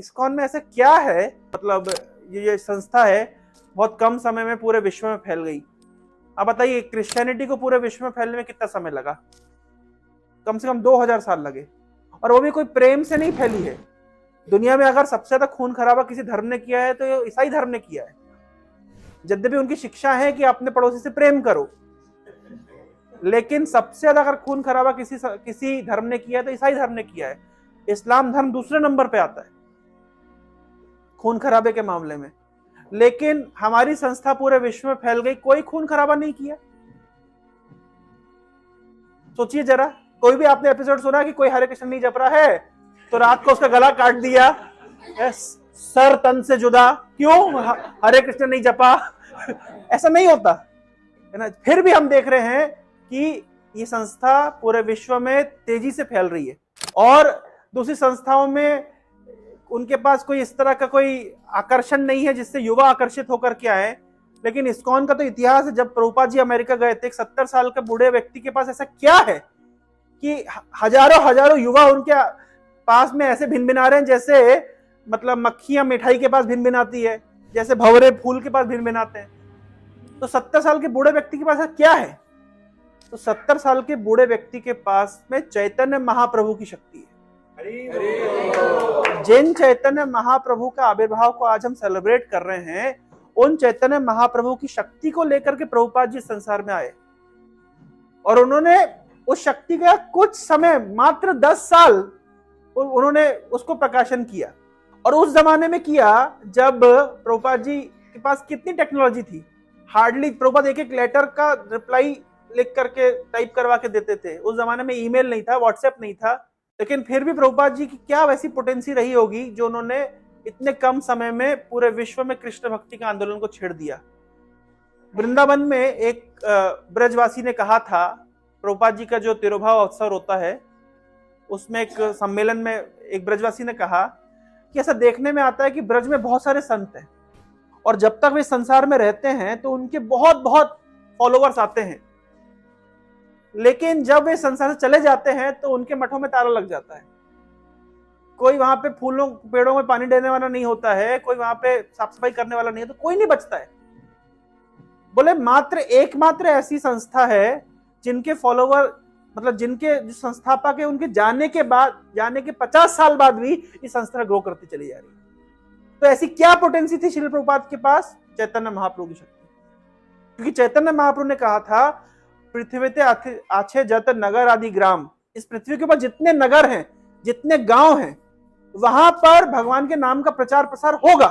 ISKCON में ऐसा क्या है, मतलब ये संस्था है बहुत कम समय में पूरे विश्व में फैल गई। अब बताइए क्रिश्चियनिटी को पूरे विश्व में फैलने में कितना समय लगा? कम से कम 2000 साल लगे, और वो भी कोई प्रेम से नहीं फैली है। दुनिया में अगर सबसे ज्यादा खून खराबा किसी धर्म ने किया है तो ये ईसाई धर्म ने किया है। यद्यपि उनकी शिक्षा है कि अपने पड़ोसी से प्रेम करो, लेकिन सबसे ज्यादा अगर खून खराबा किसी धर्म ने किया है तो ईसाई धर्म ने किया है। इस्लाम धर्म दूसरे नंबर पे आता है खून खराबे के मामले में, लेकिन हमारी संस्था पूरे विश्व में फैल गई, कोई खून खराबा नहीं किया। सोचिए जरा, कोई भी आपने एपिसोड सुना कि कोई हरे कृष्ण नहीं जप रहा है तो रात को उसका गला काट दिया, सर तन से जुदा, क्यों? हरे कृष्ण नहीं जपा। ऐसा नहीं होता है ना। फिर भी हम देख रहे हैं कि ये संस्था पूरे विश्व में तेजी से फैल रही है, और दूसरी संस्थाओं में उनके पास कोई इस तरह का कोई आकर्षण नहीं है जिससे युवा आकर्षित होकर के आए। लेकिन इस्कॉन का तो इतिहास है, जब प्रभुपाद जी अमेरिका गए थे, एक 70 साल के बूढ़े व्यक्ति के पास ऐसा क्या है कि हजारों युवा उनके पास में ऐसे भिन-भिना रहे हैं जैसे मतलब मक्खियां मिठाई के पास भिन-भिनाती है, जैसे भंवरे फूल के पास भिन-भिनाते हैं। तो 70 साल के बूढ़े व्यक्ति के पास ऐसा क्या है? तो 70 साल के बूढ़े व्यक्ति के पास में चैतन्य महाप्रभु की शक्ति है। जिन चैतन्य महाप्रभु का आविर्भाव को आज हम सेलिब्रेट कर रहे हैं, उन चैतन्य महाप्रभु की शक्ति को लेकर के प्रभुपाद जी संसार में आए, और उन्होंने उस शक्ति का कुछ समय, मात्र 10 साल, उन्होंने उसको प्रकाशन किया। और उस जमाने में किया जब प्रभुपाद जी के पास कितनी टेक्नोलॉजी थी, हार्डली प्रभुपाद एक लेटर का रिप्लाई लिख करके टाइप करवा के देते थे। उस जमाने में ईमेल नहीं था, व्हाट्सएप नहीं था, लेकिन फिर भी प्रभुपाद जी की क्या वैसी पोटेंसी रही होगी जो उन्होंने इतने कम समय में पूरे विश्व में कृष्ण भक्ति के आंदोलन को छेड़ दिया। वृंदावन में एक ब्रजवासी ने कहा था, प्रभुपाद जी का जो तिरुभाव अवसर होता है उसमें एक सम्मेलन में एक ब्रजवासी ने कहा कि ऐसा देखने में आता है कि ब्रज में बहुत सारे संत हैं, और जब तक वे संसार में रहते हैं तो उनके बहुत बहुत फॉलोवर्स आते हैं, लेकिन जब वे संसार से चले जाते हैं तो उनके मठों में ताला लग जाता है। कोई वहां पे फूलों पेड़ों में पानी देने वाला नहीं होता है, कोई वहां पे साफ सफाई करने वाला नहीं है, तो कोई नहीं बचता है। बोले मात्र एकमात्र ऐसी संस्था है जिनके फॉलोवर, मतलब जिनके जो संस्थापक है, उनके जाने के 50 साल बाद भी ये संस्था ग्रो करती चली जा रही है। तो ऐसी क्या पोटेंसी थी श्रील प्रभुपाद के पास? चैतन्य महाप्रभु की शक्ति। क्योंकि चैतन्य महाप्रभु ने कहा था, पृथ्वी ते आछे जत नगर आदि ग्राम, इस पृथ्वी के ऊपर जितने नगर हैं, जितने गांव हैं, वहां पर भगवान के नाम का प्रचार प्रसार होगा।